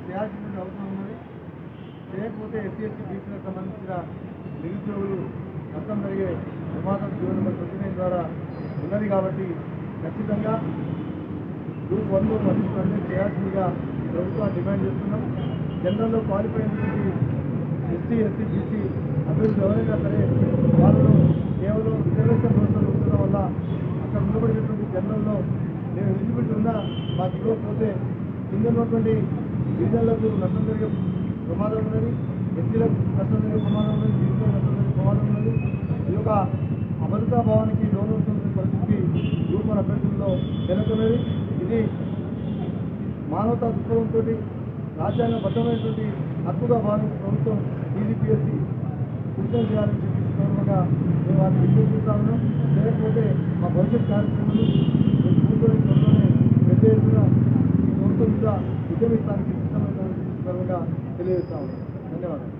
చేయాల్సినటువంటి అవసరం ఉన్నది. చేయకపోతే ఎస్సీ ఎస్టీ బీసీలకు సంబంధించిన నిరుద్యోగులు నష్టం జరిగే ప్రమాదం జీవో నెంబర్ 29 ద్వారా ఉన్నది. కాబట్టి ఖచ్చితంగా గ్రూప్ 1 పరీక్షలు చేయాల్సిందిగా ప్రభుత్వాన్ని డిమాండ్ చేస్తున్నాం. జనరల్లో క్వాలిఫై అయినటువంటి ఎస్టీ ఎస్సీ బీసీ అభ్యర్థులు ఎవరైనా సరే వాళ్ళను కేవలం రిజర్వేషన్ వ్యవస్థలు ఉండడం వల్ల అక్కడ ఉండబడినటువంటి జనరల్లో నేను ఎలిజిబిలిటీ ఉన్నా మాకు ఇవ్వకపోతే కింద ఉన్నటువంటి గిరిజనులకు నష్టం జరిగే ప్రమాదం ఉన్నది, ఎస్సీలకు నష్టం జరిగే ప్రమాదం ఉన్నది, బీసీలకు నష్టం జరిగే ప్రమాదం ఉన్నది. ఈ యొక్క అభద్రతా భావానికి లోనవుతున్న పరిస్థితి గ్రూప్ 1 అభ్యర్థుల్లో నెలకొన్నది. ఇది మానవతా దృక్పథంతో రాజ్యాంగబద్ధమైనటువంటి హక్కుగా భావించి ప్రభుత్వం టీజీపీఎస్సీ సూచన చేయాలని చెప్పి సందర్భంగా మేము వారిని విజ్ఞప్తిస్తా ఉన్నాం. చేయకపోతే మా భవిష్యత్ కార్యక్రమాలు కూర్చొని త్వరలోనే పెద్ద ఎత్తున ఈ ప్రభుత్వం మీద ఉద్యమిస్తానికి సిద్ధమైన సందర్భంగా తెలియజేస్తా ఉన్నాం. ధన్యవాదాలు.